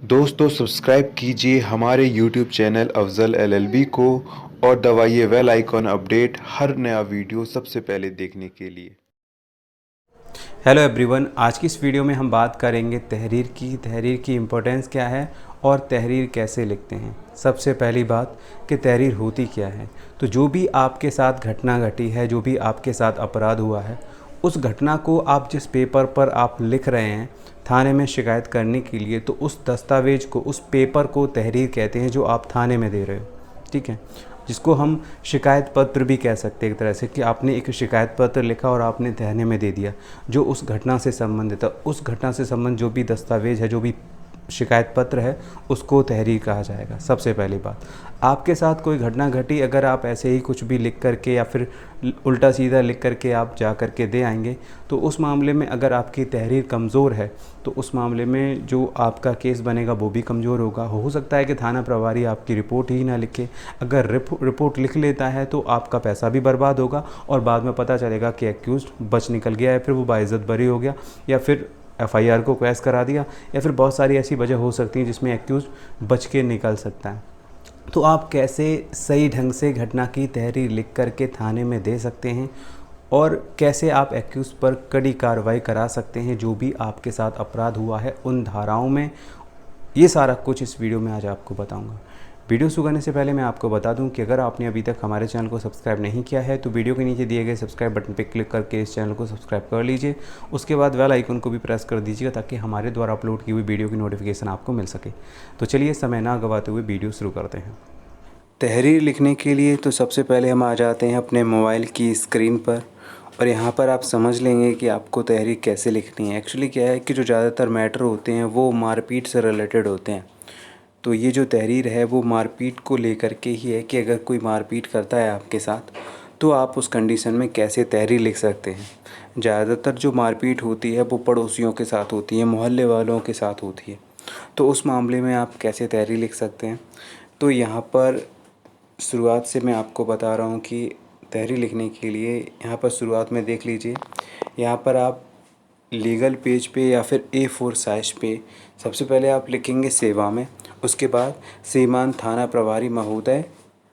दोस्तों सब्सक्राइब कीजिए हमारे यूट्यूब चैनल अफजल एलएलबी को और दबाइए बेल आइकॉन अपडेट हर नया वीडियो सबसे पहले देखने के लिए। हेलो एवरीवन, आज की इस वीडियो में हम बात करेंगे तहरीर की इम्पोर्टेंस क्या है और तहरीर कैसे लिखते हैं। सबसे पहली बात कि तहरीर होती क्या है। तो जो भी आपके साथ घटना घटी है, जो भी आपके साथ अपराध हुआ है, उस घटना को आप जिस पेपर पर आप लिख रहे हैं थाने में शिकायत करने के लिए, तो उस दस्तावेज को, उस पेपर को तहरीर कहते हैं जो आप थाने में दे रहे हो। ठीक है, जिसको हम शिकायत पत्र भी कह सकते हैं एक तरह से, कि आपने एक शिकायत पत्र लिखा और आपने थाने में दे दिया जो उस घटना से संबंधित है। उस घटना से संबंधित जो भी दस्तावेज है, जो भी शिकायत पत्र है, उसको तहरीर कहा जाएगा। सबसे पहली बात, आपके साथ कोई घटना घटी, अगर आप ऐसे ही कुछ भी लिख करके या फिर उल्टा सीधा लिख करके आप जा करके दे आएंगे, तो उस मामले में अगर आपकी तहरीर कमज़ोर है तो उस मामले में जो आपका केस बनेगा वो भी कमज़ोर होगा। हो सकता है कि थाना प्रभारी आपकी रिपोर्ट ही ना लिखे। अगर रिपोर्ट लिख लेता है तो आपका पैसा भी बर्बाद होगा और बाद में पता चलेगा कि एक्यूज़ड बच निकल गया है, फिर वो बाइज़्ज़त बरी हो गया, या फिर एफआईआर को क्वैश करा दिया, या फिर बहुत सारी ऐसी वजह हो सकती हैं जिसमें एक्यूज़ बच के निकल सकता है। तो आप कैसे सही ढंग से घटना की तहरीर लिख करके थाने में दे सकते हैं और कैसे आप एक्यूज़ पर कड़ी कार्रवाई करा सकते हैं जो भी आपके साथ अपराध हुआ है उन धाराओं में, ये सारा कुछ इस वीडियो में आज आपको बताऊंगा। वीडियो शुरू करने से पहले मैं आपको बता दूं कि अगर आपने अभी तक हमारे चैनल को सब्सक्राइब नहीं किया है तो वीडियो के नीचे दिए गए सब्सक्राइब बटन पर क्लिक करके इस चैनल को सब्सक्राइब कर लीजिए। उसके बाद बेल आइकन को भी प्रेस कर दीजिएगा ताकि हमारे द्वारा अपलोड की हुई वीडियो की नोटिफिकेशन आपको मिल सके। तो चलिए समय ना गवाते हुए वीडियो शुरू करते हैं। तहरीर लिखने के लिए तो सबसे पहले हम आ जाते हैं अपने मोबाइल की स्क्रीन पर, और यहाँ पर आप समझ लेंगे कि आपको तहरीर कैसे लिखनी है। एक्चुअली क्या है कि जो ज़्यादातर मैटर होते हैं वो मारपीट से रिलेटेड होते हैं। तो ये जो तहरीर है वो मारपीट को लेकर के ही है कि अगर कोई मारपीट करता है आपके साथ तो आप उस कंडीशन में कैसे तहरीर लिख सकते हैं। ज़्यादातर जो मारपीट होती है वो पड़ोसियों के साथ होती है, मोहल्ले वालों के साथ होती है। तो उस मामले में आप कैसे तहरीर लिख सकते हैं। तो यहाँ पर शुरुआत से मैं आपको बता रहा हूँ कि तहरीर लिखने के लिए यहाँ पर शुरुआत में देख लीजिए, यहाँ पर आप लीगल पेज पे या फिर A4 साइज पे सबसे पहले आप लिखेंगे सेवा में, उसके बाद श्रीमान थाना प्रभारी महोदय,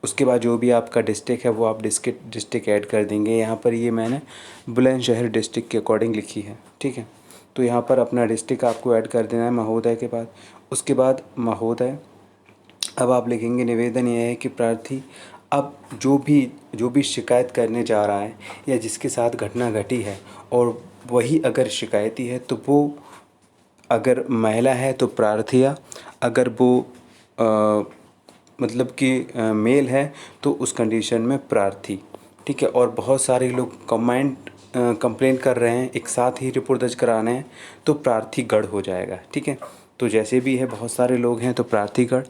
उसके बाद जो भी आपका डिस्ट्रिक्ट है वो आप डिस्ट्रिक्ट ऐड कर देंगे। यहाँ पर ये मैंने बुलंदशहर डिस्ट्रिक्ट के अकॉर्डिंग लिखी है। ठीक है, तो यहाँ पर अपना डिस्ट्रिक्ट आपको ऐड कर देना है महोदय के बाद। उसके बाद महोदय, अब आप लिखेंगे निवेदन यह है कि प्रार्थी अब जो भी शिकायत करने जा रहा है या जिसके साथ घटना घटी है और वही अगर शिकायती है तो वो, अगर महिला है तो प्रार्थिया, अगर वो मतलब कि मेल है तो उस कंडीशन में प्रार्थी। ठीक है, और बहुत सारे लोग कंप्लेंट कर रहे हैं, एक साथ ही रिपोर्ट दर्ज कराने हैं तो प्रार्थीगढ़ हो जाएगा। ठीक है, तो जैसे भी है बहुत सारे लोग हैं तो प्रार्थीगढ़।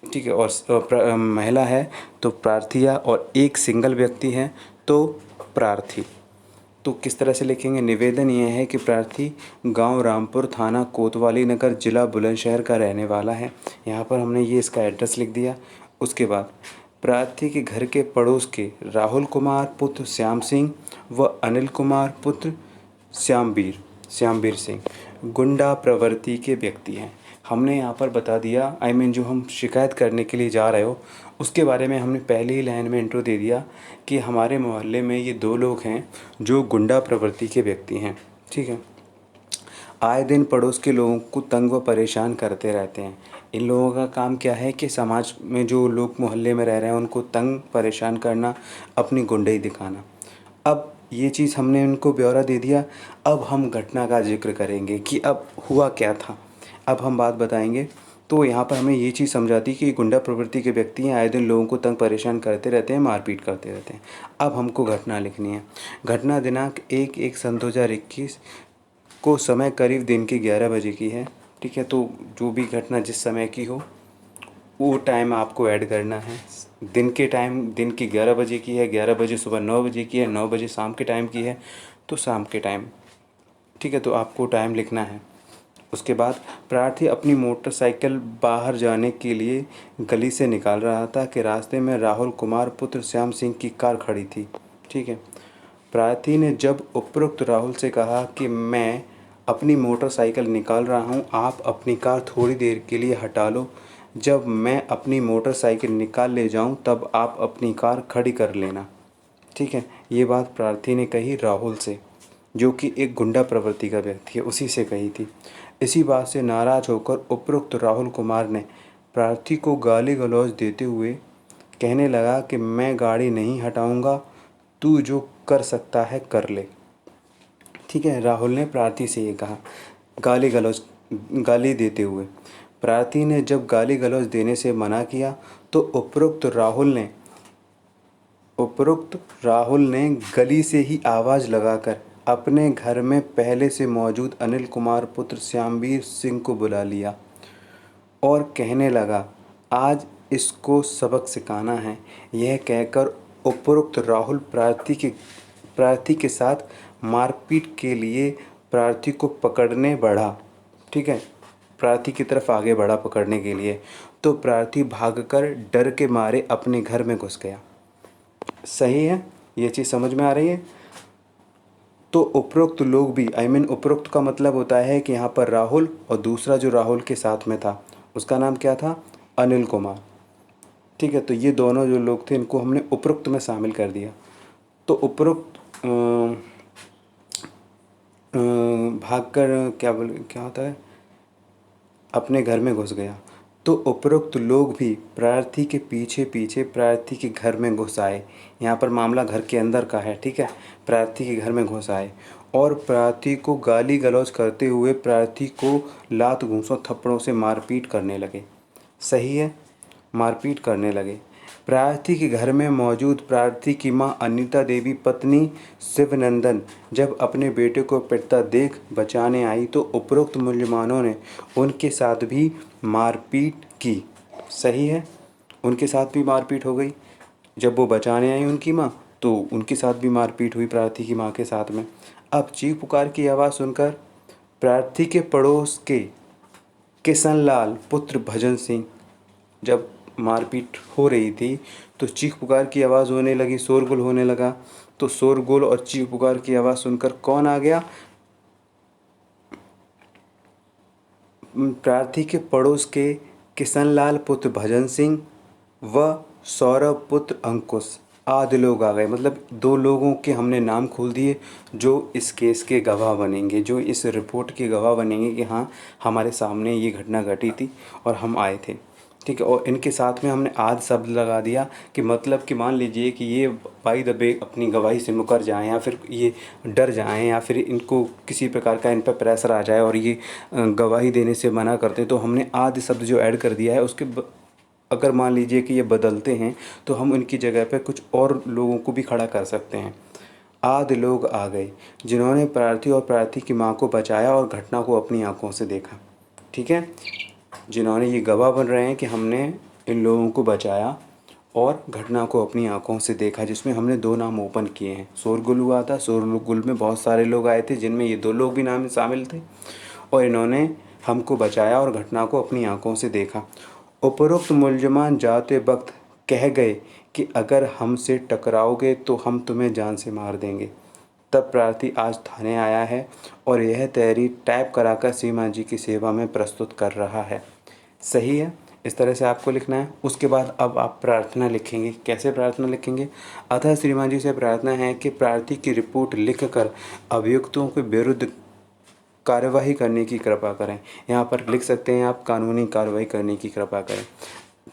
ठीक है, और महिला है तो प्रार्थिया, और एक सिंगल व्यक्ति है तो प्रार्थी। तो किस तरह से लिखेंगे, निवेदन यह है कि प्रार्थी गांव रामपुर, थाना कोतवाली नगर, ज़िला बुलंदशहर का रहने वाला है। यहाँ पर हमने ये इसका एड्रेस लिख दिया। उसके बाद प्रार्थी के घर के पड़ोस के राहुल कुमार पुत्र श्याम सिंह व अनिल कुमार पुत्र श्यामवीर सिंह गुंडा प्रवृत्ति के व्यक्ति हैं। हमने यहाँ पर बता दिया, जो हम शिकायत करने के लिए जा रहे हो उसके बारे में हमने पहले ही लाइन में इंट्रो दे दिया कि हमारे मोहल्ले में ये 2 लोग हैं जो गुंडा प्रवृत्ति के व्यक्ति हैं। ठीक है, आए दिन पड़ोस के लोगों को तंग व परेशान करते रहते हैं। इन लोगों का काम क्या है कि समाज में जो लोग मोहल्ले में रह रहे हैं उनको तंग परेशान करना, अपनी गुंडई दिखाना। अब ये चीज़ हमने उनको ब्यौरा दे दिया। अब हम घटना का जिक्र करेंगे कि अब हुआ क्या था, अब हम बात बताएंगे। तो यहाँ पर हमें ये चीज़ समझाती कि गुंडा प्रवृत्ति के व्यक्ति हैं, आए दिन लोगों को तंग परेशान करते रहते हैं, मारपीट करते रहते हैं। अब हमको घटना लिखनी है। घटना दिनांक 1/1/2021 को, समय करीब दिन के 11 बजे की है। ठीक है, तो जो भी घटना जिस समय की हो वो टाइम आपको ऐड करना है। दिन के टाइम दिन की 11 बजे की है, 11 बजे सुबह 9 बजे की है, 9 बजे शाम के टाइम की है तो शाम के टाइम। ठीक है, तो आपको टाइम लिखना है। उसके बाद प्रार्थी अपनी मोटरसाइकिल बाहर जाने के लिए गली से निकाल रहा था कि रास्ते में राहुल कुमार पुत्र श्याम सिंह की कार खड़ी थी। ठीक है, प्रार्थी ने जब उपरोक्त राहुल से कहा कि मैं अपनी मोटरसाइकिल निकाल रहा हूँ, आप अपनी कार थोड़ी देर के लिए हटा लो। जब मैं अपनी मोटरसाइकिल निकाल ले जाऊँ तब आप अपनी कार खड़ी कर लेना। ठीक है, ये बात प्रार्थी ने कही राहुल से, जो कि एक गुंडा प्रवृत्ति का व्यक्ति है, उसी से कही थी। इसी बात से नाराज़ होकर उपरोक्त राहुल कुमार ने प्रार्थी को गाली गलौज देते हुए कहने लगा कि मैं गाड़ी नहीं हटाऊंगा, तू जो कर सकता है कर ले। ठीक है, राहुल ने प्रार्थी से ये कहा गाली देते हुए। प्रार्थी ने जब गाली गलौज देने से मना किया तो उपरोक्त राहुल ने गली से ही आवाज़ लगाकर अपने घर में पहले से मौजूद अनिल कुमार पुत्र श्यामवीर सिंह को बुला लिया और कहने लगा, आज इसको सबक सिखाना है। यह कहकर उपरोक्त राहुल प्रार्थी के साथ मारपीट के लिए प्रार्थी को पकड़ने बढ़ा। ठीक है, प्रार्थी की तरफ आगे बढ़ा पकड़ने के लिए, तो प्रार्थी भागकर डर के मारे अपने घर में घुस गया। सही है, ये चीज़ समझ में आ रही है। तो उपरोक्त लोग भी उपरोक्त का मतलब होता है कि यहाँ पर राहुल और दूसरा जो राहुल के साथ में था उसका नाम क्या था, अनिल कुमार। ठीक है, तो ये दोनों जो लोग थे इनको हमने उपरोक्त में शामिल कर दिया। तो उपरोक्त भागकर क्या होता है, अपने घर में घुस गया। तो उपरोक्त लोग भी प्रार्थी के पीछे पीछे प्रार्थी के घर में घुस आए। यहाँ पर मामला घर के अंदर का है। ठीक है, प्रार्थी के घर में घुस आए और प्रार्थी को गाली गलौज करते हुए प्रार्थी को लात घूंसों थप्पड़ों से मारपीट करने लगे। सही है, मारपीट करने लगे। प्रार्थी के घर में मौजूद प्रार्थी की मां अनीता देवी पत्नी शिवनंदन जब अपने बेटे को पिटता देख बचाने आई तो उपरोक्त मुलजमानों ने उनके साथ भी मारपीट की। सही है, उनके साथ भी मारपीट हो गई। जब वो बचाने आई उनकी मां तो उनके साथ भी मारपीट हुई प्रार्थी की मां के साथ में। अब चीख पुकार की आवाज़ सुनकर प्रार्थी के पड़ोस के किशनलाल पुत्र भजन सिंह, जब मारपीट हो रही थी तो चीख पुकार की आवाज़ होने लगी, शोरगुल होने लगा। तो शोरगुल और चीख पुकार की आवाज़ सुनकर कौन आ गया, प्रार्थी के पड़ोस के किशनलाल पुत्र भजन सिंह व सौरभ पुत्र अंकुश आदि लोग आ गए। मतलब 2 लोगों के हमने नाम खोल दिए जो इस केस के गवाह बनेंगे, जो इस रिपोर्ट के गवाह बनेंगे कि हाँ हमारे सामने ये घटना घटी थी और हम आए थे। ठीक है, और इनके साथ में हमने आदि शब्द लगा दिया कि मतलब कि मान लीजिए कि ये बाई द वे अपनी गवाही से मुकर जाएं या फिर ये डर जाएं या फिर इनको किसी प्रकार का इन पर प्रेशर आ जाए और ये गवाही देने से मना करते हैं, तो हमने आदि शब्द जो ऐड कर दिया है उसके अगर मान लीजिए कि ये बदलते हैं तो हम उनकी जगह पे कुछ और लोगों को भी खड़ा कर सकते हैं। आदि लोग आ गए जिन्होंने प्रार्थी और प्रार्थी की मां को बचाया और घटना को अपनी आंखों से देखा। ठीक है, जिन्होंने ये गवाह बन रहे हैं कि हमने इन लोगों को बचाया और घटना को अपनी आंखों से देखा, जिसमें हमने 2 नाम ओपन किए हैं। शोरगुल हुआ था, शोरगुल में बहुत सारे लोग आए थे जिनमें ये 2 लोग भी नाम शामिल थे और इन्होंने हमको बचाया और घटना को अपनी आंखों से देखा। उपरोक्त मुलजमान जाते वक्त कह गए कि अगर हमसे टकराओगे तो हम तुम्हें जान से मार देंगे। तब प्रार्थी आज थाने आया है और यह तहरीर टाइप कराकर सीमा जी की सेवा में प्रस्तुत कर रहा है। सही है, इस तरह से आपको लिखना है। उसके बाद अब आप प्रार्थना लिखेंगे। कैसे प्रार्थना लिखेंगे, अतः श्रीमान जी से प्रार्थना है कि प्रार्थी की रिपोर्ट लिखकर अभियुक्तों के विरुद्ध कार्यवाही करने की कृपा करें। यहाँ पर लिख सकते हैं आप कानूनी कार्रवाई करने की कृपा करें।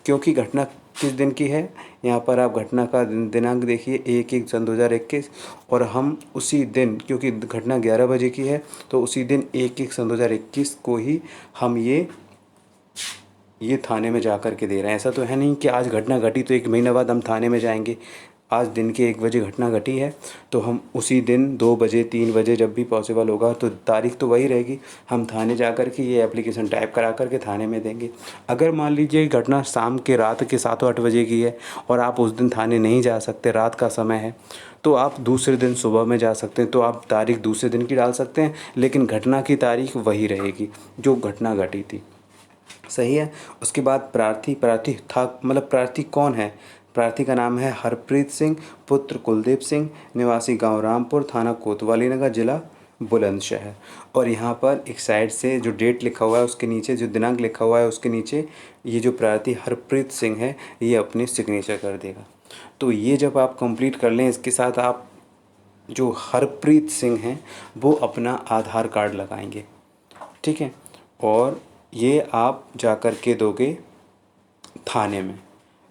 क्योंकि घटना किस दिन की है, यहाँ पर आप घटना का दिनांक देखिए 1/1/2021 और हम उसी दिन, क्योंकि घटना 11 बजे की है तो उसी दिन 1/1/2021 को ही हम ये थाने में जा कर के दे रहे हैं। ऐसा तो है नहीं कि आज घटना घटी तो 1 महीने बाद हम थाने में जाएंगे। आज दिन के 1 बजे घटना घटी है तो हम उसी दिन 2 बजे 3 बजे जब भी पॉसिबल होगा तो तारीख तो वही रहेगी, हम थाने जा कर के ये एप्लीकेशन टाइप करा कर के थाने में देंगे। अगर मान लीजिए घटना शाम के रात के 7-8 बजे की है और आप उस दिन थाने नहीं जा सकते, रात का समय है, तो आप दूसरे दिन सुबह में जा सकते हैं। तो आप तारीख दूसरे दिन की डाल सकते हैं, लेकिन घटना की तारीख वही रहेगी जो घटना घटी थी। सही है। उसके बाद प्रार्थी था, मतलब प्रार्थी कौन है, प्रार्थी का नाम है हरप्रीत सिंह पुत्र कुलदीप सिंह, निवासी गांव रामपुर, थाना कोतवाली नगर, जिला बुलंदशहर। और यहाँ पर एक साइड से जो डेट लिखा हुआ है उसके नीचे, जो दिनांक लिखा हुआ है उसके नीचे, ये जो प्रार्थी हरप्रीत सिंह है ये अपनी सिग्नेचर कर देगा। तो ये जब आप कंप्लीट कर लें, इसके साथ आप जो हरप्रीत सिंह हैं वो अपना आधार कार्ड लगाएंगे, ठीक है। और ये आप जा कर के दोगे थाने में।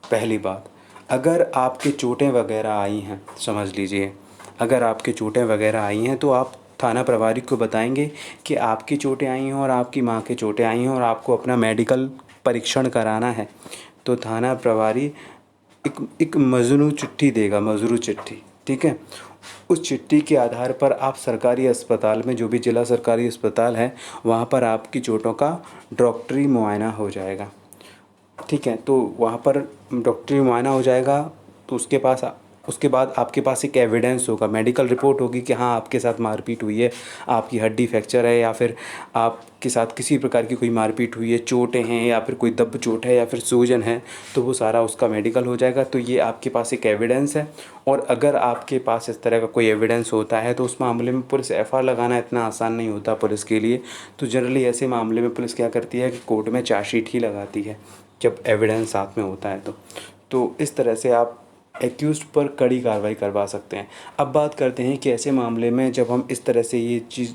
पहली बात, अगर आपके चोटें वगैरह आई हैं, समझ लीजिए अगर आपके चोटें वगैरह आई हैं तो आप थाना प्रभारी को बताएंगे कि आपकी चोटें आई हैं और आपकी माँ की चोटें आई हैं और आपको अपना मेडिकल परीक्षण कराना है। तो थाना प्रभारी एक मजनू चिट्ठी देगा, मजरू चिट्ठी, ठीक है। उस चिट्ठी के आधार पर आप सरकारी अस्पताल में, जो भी जिला सरकारी अस्पताल है वहाँ पर आपकी चोटों का डॉक्टरी मुआयना हो जाएगा, ठीक है। तो वहाँ पर डॉक्टरी मुआयना हो जाएगा तो उसके बाद आपके पास एक एविडेंस होगा, मेडिकल रिपोर्ट होगी कि हाँ आपके साथ मारपीट हुई है, आपकी हड्डी फ्रैक्चर है या फिर आपके साथ किसी प्रकार की कोई मारपीट हुई है, चोटें हैं या फिर कोई दब चोट है या फिर सूजन है, तो वो सारा उसका मेडिकल हो जाएगा। तो ये आपके पास एक एविडेंस है। और अगर आपके पास इस तरह का कोई एविडेंस होता है तो उस मामले में पुलिस एफआईआर लगाना इतना आसान नहीं होता पुलिस के लिए। तो जनरली ऐसे मामले में पुलिस क्या करती है कि कोर्ट में चार्जशीट ही लगाती है जब एविडेंस साथ में होता है। तो इस तरह से आप एक्यूज़्ड पर कड़ी कार्रवाई करवा सकते हैं। अब बात करते हैं कि ऐसे मामले में जब हम इस तरह से ये चीज़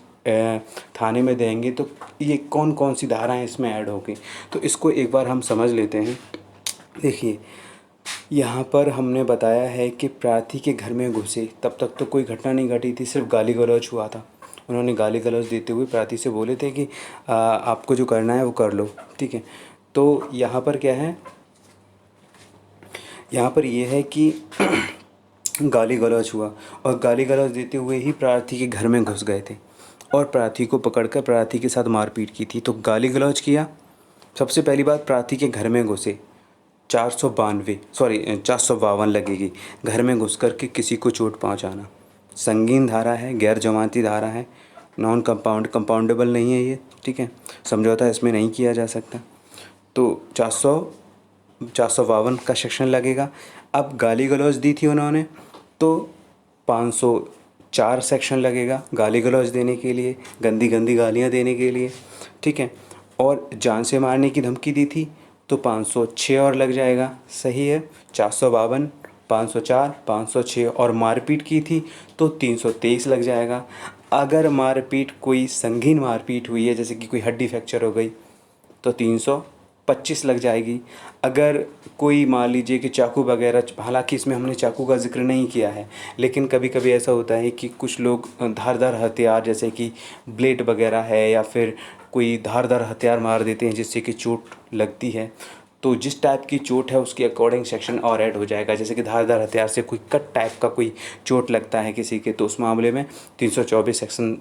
थाने में देंगे तो ये कौन कौन सी धाराएं इसमें ऐड होगी, तो इसको एक बार हम समझ लेते हैं। देखिए, यहाँ पर हमने बताया है कि प्रार्थी के घर में घुसे, तब तक तो कोई घटना नहीं घटी थी, सिर्फ गाली गलौज हुआ था। उन्होंने गाली गलौज देते हुए प्रार्थी से बोले थे कि आपको जो करना है वो कर लो, ठीक है। तो यहाँ पर क्या है, यहाँ पर ये है कि गाली गलौज हुआ और गाली गलौज देते हुए ही प्रार्थी के घर में घुस गए थे और प्रार्थी को पकड़कर प्रार्थी के साथ मारपीट की थी। तो गाली गलौज किया, सबसे पहली बात प्रार्थी के घर में घुसे, 452 लगेगी। घर में घुस कर के किसी को चोट पहुंचाना संगीन धारा है, गैर जमानती धारा है, नॉन कंपाउंडेबल नहीं है ये, ठीक है। समझौता इसमें नहीं किया जा सकता। तो 452 का सेक्शन लगेगा। अब गाली गलौज दी थी उन्होंने तो 504 सेक्शन लगेगा गाली गलौज देने के लिए, गंदी गंदी गालियाँ देने के लिए, ठीक है। और जान से मारने की धमकी दी थी तो 506 और लग जाएगा, सही है। 452, 504, 506 और मारपीट की थी तो 323 लग जाएगा। अगर मारपीट कोई संगीन मारपीट हुई है, जैसे कि कोई हड्डी फ्रैक्चर हो गई, तो 325 लग जाएगी। अगर कोई मान लीजिए कि चाकू वगैरह, हालांकि इसमें हमने चाकू का जिक्र नहीं किया है, लेकिन कभी कभी ऐसा होता है कि कुछ लोग धारदार हथियार जैसे कि ब्लेड वगैरह है या फिर कोई धारदार हथियार मार देते हैं जिससे कि चोट लगती है। तो जिस टाइप की चोट है उसके अकॉर्डिंग सेक्शन और ऐड हो जाएगा। जैसे कि धारदार हथियार से कोई कट टाइप का कोई चोट लगता है किसी के, तो उस मामले में 324 सेक्शन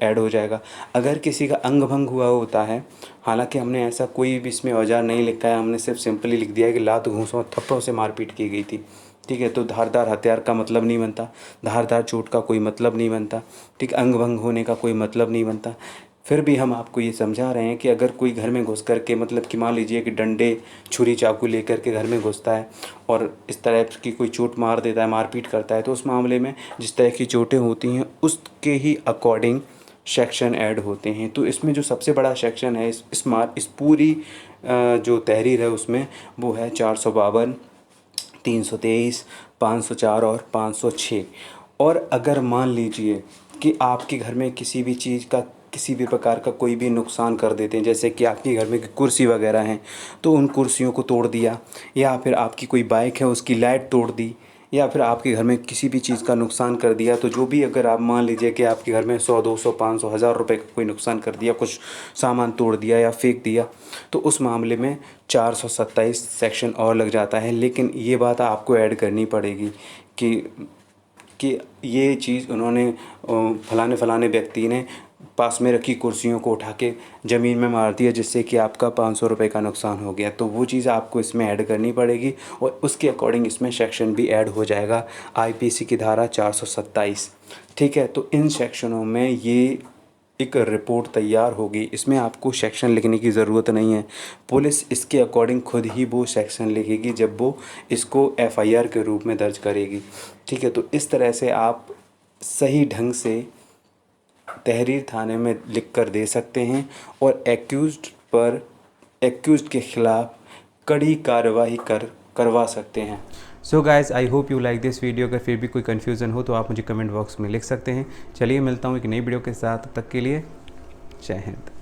ऐड हो जाएगा। अगर किसी का अंग भंग हुआ होता है, हालांकि हमने ऐसा कोई भी इसमें औजार नहीं लिखा है, हमने सिर्फ सिंपली लिख दिया है कि लात घूंसों थप्पड़ों से मारपीट की गई थी, ठीक है। तो धारदार हथियार का मतलब नहीं बनता, धारदार चोट का कोई मतलब नहीं बनता, ठीक, अंग भंग होने का कोई मतलब नहीं बनता। फिर भी हम आपको ये समझा रहे हैं कि अगर कोई घर में घुस कर के, मतलब कि मान लीजिए कि डंडे छुरी चाकू लेकर के घर में घुसता है और इस तरह की कोई चोट मार देता है, मारपीट करता है, तो उस मामले में जिस तरह की चोटें होती हैं उसके ही अकॉर्डिंग सेक्शन ऐड होते हैं। तो इसमें जो सबसे बड़ा सेक्शन है इस पूरी जो तहरीर है उसमें, वो है 452, 323, 504 और 506। और अगर मान लीजिए कि आपके घर में किसी भी चीज़ का, किसी भी प्रकार का कोई भी नुकसान कर देते हैं, जैसे कि आपके घर में कुर्सी वगैरह हैं तो उन कुर्सियों को तोड़ दिया, या फिर आपकी कोई बाइक है उसकी लाइट तोड़ दी, या फिर आपके घर में किसी भी चीज़ का नुकसान कर दिया, तो जो भी, अगर आप मान लीजिए कि आपके घर में 100, 200, 500, 1000 रुपये का कोई नुकसान कर दिया, कुछ सामान तोड़ दिया या फेंक दिया, तो उस मामले में 427 सेक्शन और लग जाता है। लेकिन ये बात आपको ऐड करनी पड़ेगी कि ये चीज़ उन्होंने फलाने व्यक्ति ने पास में रखी कुर्सियों को उठा के ज़मीन में मार दिया जिससे कि आपका 500 रुपये का नुकसान हो गया, तो वो चीज़ आपको इसमें ऐड करनी पड़ेगी और उसके अकॉर्डिंग इसमें सेक्शन भी ऐड हो जाएगा, आईपीसी की धारा 427, ठीक है। तो इन सेक्शनों में ये एक रिपोर्ट तैयार होगी, इसमें आपको सेक्शन लिखने की ज़रूरत नहीं है, पुलिस इसके अकॉर्डिंग खुद ही वो सेक्शन लिखेगी जब वो इसको एफआईआर के रूप में दर्ज करेगी, ठीक है। तो इस तरह से आप सही ढंग से तहरीर थाने में लिख कर दे सकते हैं और एक्यूज्ड के ख़िलाफ़ कड़ी कार्रवाई करवा सकते हैं। So guys, I hope you like this video. अगर फिर भी कोई कन्फ्यूज़न हो तो आप मुझे कमेंट बॉक्स में लिख सकते हैं। चलिए मिलता हूँ एक नई वीडियो के साथ, तब तक के लिए जय हिंद।